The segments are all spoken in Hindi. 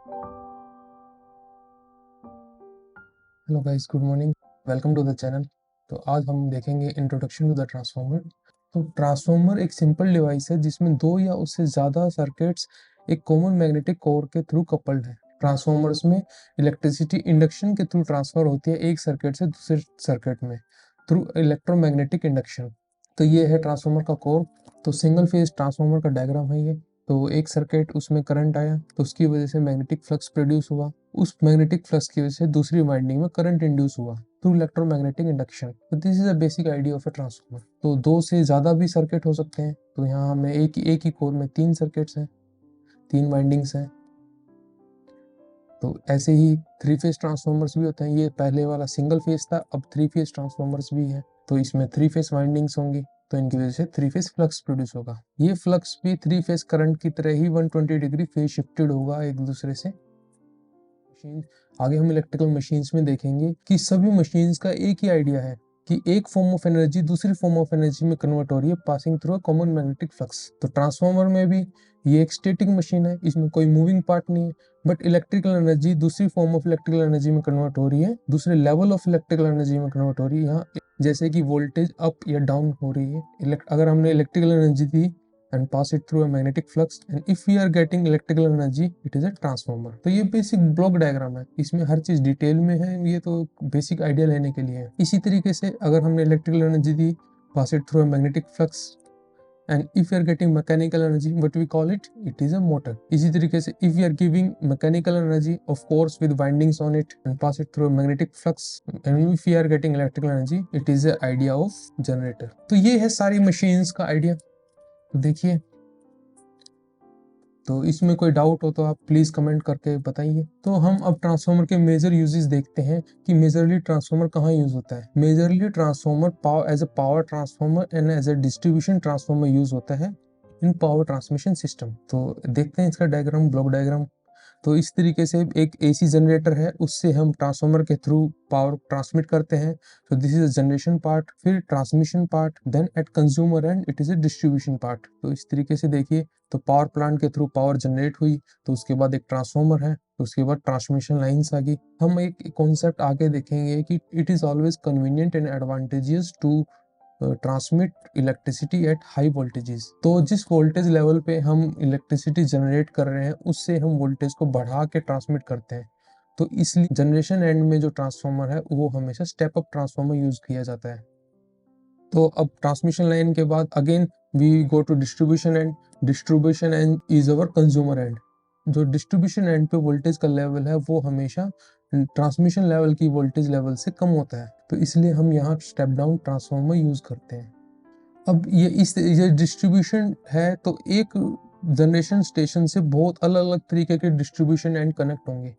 Hello guys, good morning. Welcome to the channel. तो आज हम देखेंगे इंट्रोडक्शन टू द ट्रांसफार्मर। तो ट्रांसफार्मर एक सिंपल डिवाइस है जिसमें दो या उससे ज़्यादा सर्किट्स एक कॉमन मैग्नेटिक कोर के थ्रू कपल्ड है। ट्रांसफार्मर्स में इलेक्ट्रिसिटी इंडक्शन के थ्रू ट्रांसफर होती है एक सर्किट से दूसरे सर्किट में थ्रू इलेक्ट्रोमैग्नेटिक इंडक्शन। तो ये है ट्रांसफार्मर का कोर। तो सिंगल फेज ट्रांसफार्मर का डायग्राम है ये। तो एक सर्किट, उसमें करंट आया तो उसकी वजह से मैग्नेटिक फ्लक्स प्रोड्यूस हुआ। उस मैग्नेटिक फ्लक्स की वजह से दूसरी वाइंडिंग में करंट इंड्यूस हुआ थ्रू इलेक्ट्रोमैग्नेटिक इंडक्शन। तो this is a basic idea of a transformer. तो दो से ज्यादा भी सर्किट हो सकते हैं। तो यहाँ हमें एक ही कोर में तीन सर्किट्स हैं, तीन वाइंडिंग्स हैं। तो ऐसे ही थ्री फेज ट्रांसफार्मर्स भी होते हैं। ये पहले वाला सिंगल फेज था, अब थ्री फेज ट्रांसफार्मर्स भी है। तो इसमें थ्री फेज वाइंडिंग्स होंगी, तो इनकी वजह से थ्री फेज फ्लक्स प्रोड्यूस होगा। ये फ्लक्स भी थ्री फेज करंट की तरह ही 120 डिग्री फेज शिफ्टेड होगा एक दूसरे से। आगे हम इलेक्ट्रिकल मशीन्स में देखेंगे कि सभी मशीन्स का एक ही आइडिया है कि एक फॉर्म ऑफ एनर्जी दूसरी फॉर्म ऑफ एनर्जी में कन्वर्ट हो रही है passing through a common magnetic flux. तो ट्रांसफार्मर में भी ये एक स्टैटिक मशीन है, इसमें कोई मूविंग पार्ट नहीं है, बट इलेक्ट्रिकल एनर्जी दूसरी फॉर्म ऑफ इलेक्ट्रिकल एनर्जी में कन्वर्ट हो रही है, दूसरे लेवल ऑफ इलेक्ट्रिकल एनर्जी में कन्वर्ट हो रही है। यहाँ जैसे कि वोल्टेज अप या डाउन हो रही है। अगर हमने electrical energy the and pass it through a magnetic flux, and if we are getting electrical energy, it is a transformer। तो ये बेसिक ब्लॉक डायग्राम है, इसमें हर चीज डिटेल में है। ये तो बेसिक आइडिया लेने के लिए है। इसी तरीके से अगर हमने electrical energy the, pass it through a magnetic flux, and if we are getting mechanical energy, what we call it, it is a motor। इसी तरीके से if we are giving mechanical energy, of course with windings on it, and pass it through a magnetic flux, and if we are getting electrical energy, it is a idea of generator। तो ये है सारी मशीन्स का आइडिया। तो देखिए, तो इसमें कोई डाउट हो तो आप प्लीज कमेंट करके बताइए। तो हम अब ट्रांसफार्मर के मेजर यूजेस देखते हैं कि मेजरली ट्रांसफार्मर कहाँ यूज होता है। Majorly transformer power as a power transformer and as a distribution transformer use होता है इन पावर ट्रांसमिशन सिस्टम। तो देखते हैं इसका डायग्राम, ब्लॉक डायग्राम। तो इस तरीके से एक एसी जनरेटर है, उससे हम ट्रांसफार्मर के थ्रू पावर ट्रांसमिट करते हैं। तो this is a generation part, फिर transmission part, then at consumer and it is a distribution part. तो इस तरीके से देखिए, तो पावर प्लांट के थ्रू पावर जनरेट हुई, तो उसके बाद एक ट्रांसफार्मर है, तो उसके बाद ट्रांसमिशन लाइन्स आ गई। हम एक कॉन्सेप्ट आगे देखेंगे कि it is always convenient and advantages to transmit electricity at high voltages. तो जिस वोल्टेज लेवल पे हम इलेक्ट्रिसिटी जनरेट कर रहे हैं, उससे हम वोल्टेज को बढ़ा के ट्रांसमिट करते हैं। तो इसलिए जनरेशन एंड में जो ट्रांसफार्मर है वो हमेशा स्टेप अप ट्रांसफार्मर यूज किया जाता है। तो अब ट्रांसमिशन लाइन के बाद again we go to distribution end. Distribution end is our consumer end. जो डिस्ट्रीब्यूशन एंड पे वोल्टेज का लेवल है वो हमेशा ट्रांसमिशन लेवल की वोल्टेज लेवल से कम होता है, तो इसलिए हम यहाँ स्टेप डाउन ट्रांसफार्मर यूज करते हैं। अब ये डिस्ट्रीब्यूशन है, तो एक जनरेशन स्टेशन से बहुत अलग अलग तरीके के डिस्ट्रीब्यूशन एंड कनेक्ट होंगे।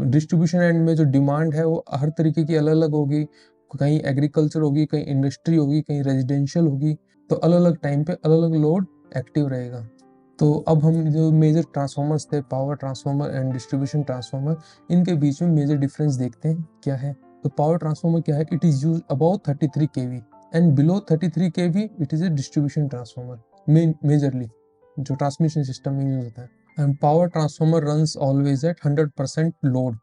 डिस्ट्रीब्यूशन एंड में जो डिमांड है वो हर तरीके की अलग अलग होगी। कहीं एग्रीकल्चर होगी, कहीं इंडस्ट्री होगी, कहीं रेजिडेंशियल होगी। तो अलग अलग टाइम पे अलग अलग लोड एक्टिव रहेगा। तो अब हम जो मेजर ट्रांसफार्मर्स थे, power transformer and distribution transformer, इनके बीच में मेजर डिफरेंस देखते हैं क्या है। तो पावर ट्रांसफार्मर क्या है, it is use about 33 kV and below 33 kV it is a distribution transformer majorly, जो ट्रांसमिशन सिस्टम में यूज होता है। And power transformer runs always at 100% load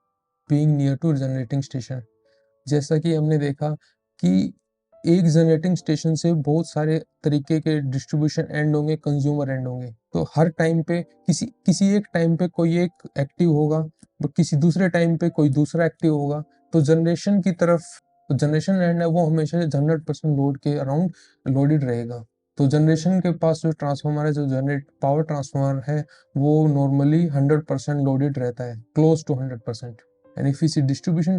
being near to generating station. जैसा कि हमने देखा कि एक जनरेटिंग स्टेशन से बहुत सारे तरीके के डिस्ट्रीब्यूशन एंड होंगे, कंज्यूमर एंड होंगे। तो हर टाइम पे किसी एक टाइम पे कोई एक एक्टिव होगा, किसी दूसरे टाइम पे कोई दूसरा एक्टिव होगा। तो जनरेशन की तरफ, तो जनरेशन एंड है वो हमेशा 100% लोड के अराउंड लोडेड रहेगा। तो जनरेशन के पास जो ट्रांसफार्मर है, जो जनरेट पावर ट्रांसफार्मर है, वो नॉर्मली 100% लोडेड रहता है, क्लोज टू 100%। एंड इफ इसी डिस्ट्रीब्यूशन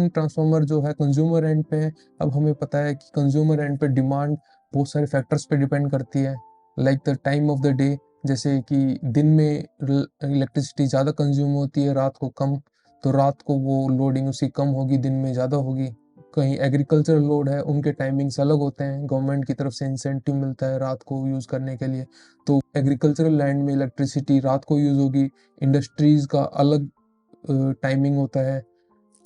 ट्रांसफार्मर जो है कंज्यूमर एंड पे है। अब हमें पता है कि कंज्यूमर एंड पे डिमांड बहुत सारे फैक्टर्स पे डिपेंड करती है, like the time of the day. जैसे कि दिन में इलेक्ट्रिसिटी ज़्यादा कंज्यूम होती है, रात को कम। तो रात को वो लोडिंग उसकी कम होगी, दिन में ज़्यादा होगी। कहीं एग्रीकल्चर लोड है, उनके टाइमिंग्स अलग होते हैं, गवर्नमेंट की तरफ से इंसेंटिव मिलता है रात को यूज़ करने के लिए। तो एग्रीकल्चरल लैंड में इलेक्ट्रिसिटी रात को यूज़ होगी, इंडस्ट्रीज़ का अलग टाइमिंग होता है।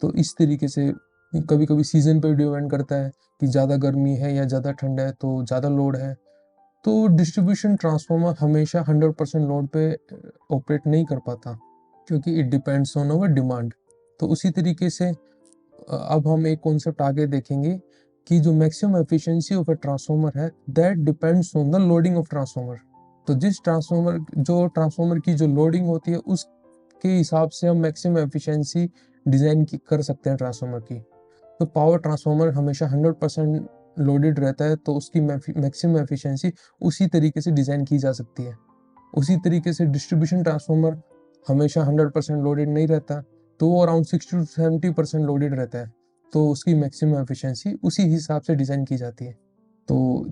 तो इस तरीके से कभी कभी सीजन पे डिपेंड करता है कि ज़्यादा गर्मी है या ज़्यादा ठंड है, तो ज़्यादा लोड है। तो डिस्ट्रीब्यूशन ट्रांसफार्मर हमेशा 100% लोड पे ऑपरेट नहीं कर पाता। क्योंकि it depends on our demand. तो उसी तरीके से अब हम एक कॉन्सेप्ट आगे देखेंगे कि जो maximum efficiency of a transformer है that depends on the loading of transformer. तो जिस ट्रांसफार्मर की जो लोडिंग होती है उसके हिसाब से हम मैक्सिमम एफिशिएंसी डिजाइन कर सकते हैं ट्रांसफार्मर की। तो पावर ट्रांसफार्मर हमेशा 100% लोडेड रहता है, तो उसकी मैक्सिमम एफिशिएंसी उसी तरीके से डिजाइन की जा सकती है। उसी तरीके से डिस्ट्रीब्यूशन ट्रांसफार्मर हमेशा 100% लोडेड नहीं रहता, तो वो अराउंड 60 to 70% लोडेड रहता है, तो उसकी मैक्सिमम एफिशिएंसी उसी हिसाब से डिज़ाइन की जाती है। तो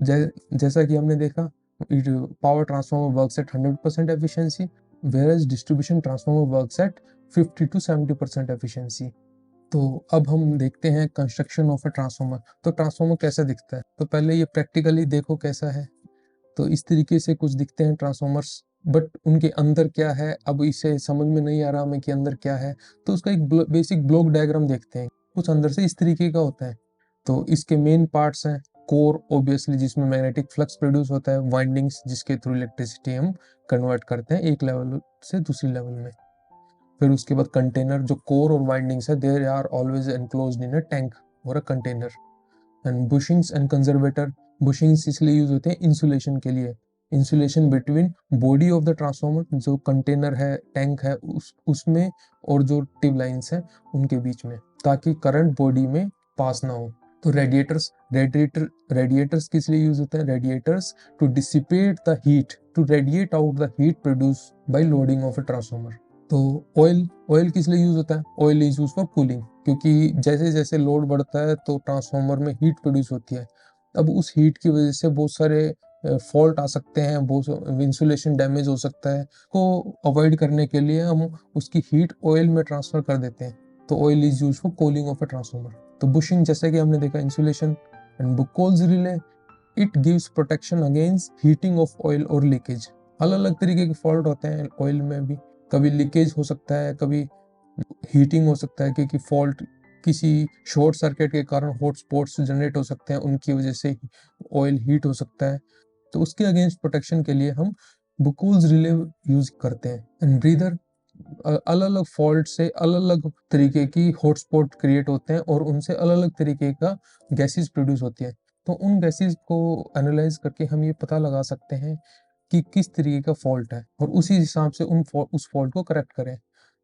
जैसा कि हमने देखा, power transformer works at 100% efficiency, whereas distribution transformer works at 50 to 70% efficiency. तो अब हम देखते हैं कंस्ट्रक्शन ऑफ अ ट्रांसफार्मर। तो ट्रांसफार्मर कैसा दिखता है, तो पहले ये प्रैक्टिकली देखो कैसा है। तो इस तरीके से कुछ दिखते हैं ट्रांसफार्मर्स, बट उनके अंदर क्या है अब इसे समझ में नहीं आ रहा हमें कि अंदर क्या है। तो उसका एक बेसिक ब्लॉक डायग्राम देखते हैं। कुछ अंदर से इस तरीके का होता है। तो इसके मेन पार्ट्स हैं कोर, ऑब्वियसली जिसमें मैग्नेटिक फ्लक्स प्रोड्यूस होता है, वाइंडिंग्स जिसके थ्रू इलेक्ट्रिसिटी हम कन्वर्ट करते हैं एक लेवल से दूसरी लेवल में। फिर उसके बाद कंटेनर, जो कोर और वाइंडिंग्स है they are always enclosed in a tank और a container. And bushings and conservator, bushings इसलिए यूज होते हैं इंसुलेशन के लिए, insulation between body of the transformer, जो कंटेनर है टैंक है उसमें और जो ट्यूब लाइन्स है उनके बीच में, ताकि करंट बॉडी में पास ना हो। तो रेडिएटर्स किस लिए यूज होते हैं, radiators to dissipate the heat, to radiate out the heat produce by loading of a transformer. तो ऑयल किस लिए यूज होता है, oil is use for cooling, क्योंकि जैसे जैसे लोड बढ़ता है तो ट्रांसफार्मर में हीट प्रोड्यूस होती है। अब उस हीट की वजह से बहुत सारे फॉल्ट आ सकते हैं, बहुत इंसुलेशन डैमेज हो सकता है। को अवॉइड करने के लिए हम उसकी हीट ऑयल में ट्रांसफर कर देते हैं। तो oil is use for cooling of a transformer. तो बुशिंग जैसे कि हमने देखा insulation, and Buchholz relay, it gives protection against heating of oil और लीकेज। अलग अलग तरीके के फॉल्ट होते हैं ऑयल में भी, कभी लीकेज हो सकता है, कभी हीटिंग हो सकता है, क्योंकि फॉल्ट किसी शॉर्ट सर्किट के कारण हॉट स्पॉट्स जनरेट हो सकते हैं, उनकी वजह से ऑयल हीट हो सकता है। तो उसके अगेंस्ट प्रोटेक्शन के लिए हम बुकोल्स रिले यूज करते हैं। एंड ब्रीदर, अलग अलग फॉल्ट से अलग अलग तरीके की हॉटस्पॉट क्रिएट होते हैं और उनसे अलग अलग तरीके का गैसेस प्रोड्यूस होती है। तो उन गैसेस को एनालाइज करके हम ये पता लगा सकते हैं कि किस तरीके का फॉल्ट है और उसी हिसाब से उस फॉल्ट को करेक्ट करें।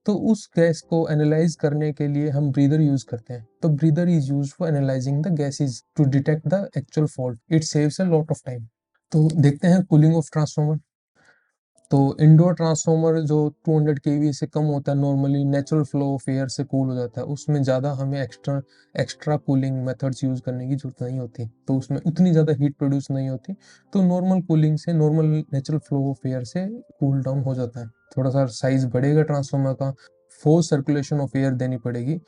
तो उस गैस को एनालाइज करने के लिए हम ब्रीदर यूज करते हैं। तो breather is use for analysing the gases to detect the actual fault, it saves a lot of time. तो देखते हैं कूलिंग ऑफ ट्रांसफार्मर। तो इंडोर ट्रांसफार्मर जो 200 केवी से कम होता है, normally natural flow of air से कूल हो जाता है, उसमें ज़्यादा हमें एक्स्ट्रा कूलिंग मेथड्स यूज़ करने की जरूरत नहीं होती, तो उसमें उतनी ज़्यादा हीट प्रोड्यूस नहीं होती। तो नॉर्मल कूलिंग से, normal natural flow of air से कूल डाउन हो जाता है। थोड़ा सा साइज बढ़ेगा ट्रांसफार्मर का, फोर्स सर्कुलेशन ऑफ एयर देनी पड़ेगी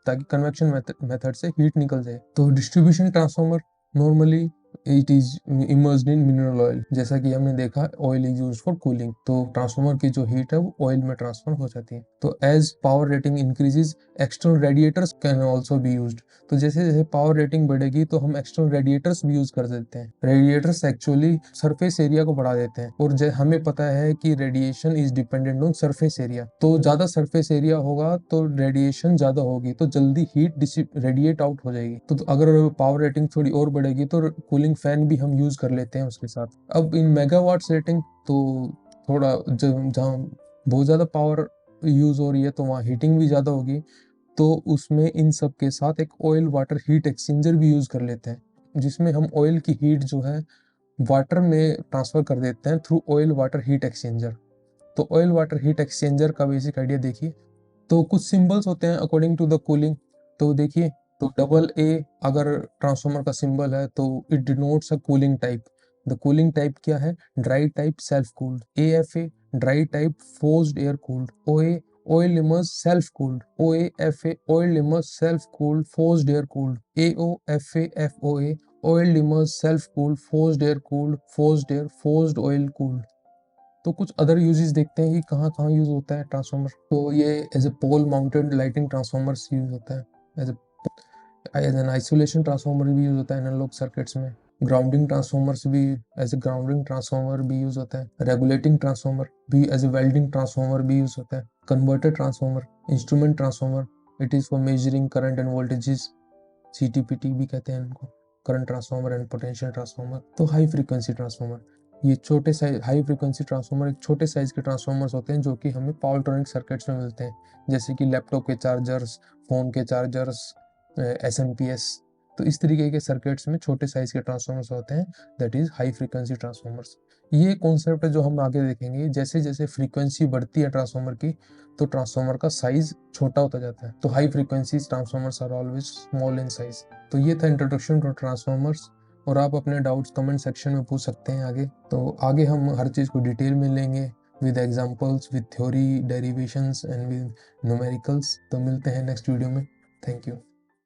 ताकि कन्वेक्शन मेथड से हीट निकल जाए। तो distribution transformer normally it is immersed in mineral oil, जैसा कि हमने देखा oil is use for cooling, तो ट्रांसफार्मर की जो हीट है वो ऑयल में ट्रांसफर हो जाती है। तो as power rating increases, external radiators can also be used. तो जैसे जैसे पावर रेटिंग बढ़ेगी तो हम एक्सटर्नल रेडिएटर्स भी यूज कर देते हैं। रेडिएटर्स एक्चुअली सरफेस एरिया को बढ़ा देते हैं, और हमें पता है कि radiation is dependent on surface area. तो ज्यादा सरफेस एरिया होगा तो रेडिएशन ज्यादा होगी, तो जल्दी हीट रेडिएट आउट हो जाएगी। तो अगर पावर रेटिंग थोड़ी और बढ़ेगी तो कूलिंग फैन भी हम यूज कर लेते हैं उसके साथ। अब इन मेगावाट्स रेटिंग, तो थोड़ा जहाँ बहुत ज़्यादा पावर यूज हो रही है तो वहाँ हीटिंग भी ज़्यादा होगी, तो उसमें इन सब के साथ एक ऑयल वाटर हीट एक्सचेंजर भी यूज कर लेते हैं, जिसमें हम ऑयल की हीट जो है वाटर में ट्रांसफर कर देते हैं through oil water heat exchanger. तो ऑयल वाटर हीट एक्सचेंजर का बेसिक आइडिया देखिए। तो कुछ सिंबल्स होते हैं अकॉर्डिंग टू द कूलिंग। तो देखिए, तो डबल ए अगर ट्रांसफार्मर का सिंबल है तो it denotes a cooling type. The cooling type क्या है, dry type self cooled. A F A dry type forced air cooled. O A oil immerse self cooled. O A F A oil immerse self cooled forced air cooled. A O F O A oil immerse self cooled forced air cooled forced air forced oil cooled. तो कुछ अदर यूजेस देखते हैं कि कहाँ कहाँ यूज होता है ट्रांसफार्मर। तो ये as a pole mounted lighting transformers use होता है, एज एन आइसोलेशन ट्रांसफार्मर भी यूज होता है एनालॉग सर्किट्स में। ग्राउंडिंग ट्रांसफॉर्मर्स भी एज ए ग्राउंडिंग ट्रांसफॉर्मर भी यूज होता है। रेगुलेटिंग ट्रांसफॉर्मर भी एज ए वेल्डिंग ट्रांसफॉर्मर भी यूज होता है। Converter transformer, instrument transformer, it is for measuring current and voltages, CTPT भी कहते हैं इनको, current transformer and potential transformer. तो हाई फ्रीक्वेंसी ट्रांसफॉर्मर, ये छोटे साइज हाई फ्रीक्वेंसी ट्रांसफॉर्मर एक छोटे साइज के ट्रांसफॉर्मर्स होते हैं जो कि हमें पावर इलेक्ट्रॉनिक सर्किट्स में मिलते हैं, जैसे कि लैपटॉप के चार्जर्स, फोन के चार्जर्स, SMPS। तो इस तरीके के सर्किट्स में छोटे साइज के ट्रांसफॉर्मर्स होते हैं, that is high frequency transformers. ये कॉन्सेप्ट है जो हम आगे देखेंगे, जैसे जैसे फ्रीक्वेंसी बढ़ती है ट्रांसफॉर्मर की तो ट्रांसफॉर्मर का साइज छोटा होता जाता है। तो high frequency transformers are always small in size. तो ये था इंट्रोडक्शन टू ट्रांसफॉर्मर्स, और आप अपने डाउट्स कमेंट सेक्शन में पूछ सकते हैं आगे। तो आगे हम हर चीज़ को डिटेल में लेंगे, with examples, with theory, derivations and with numericals. तो मिलते हैं नेक्स्ट वीडियो में। Thank you.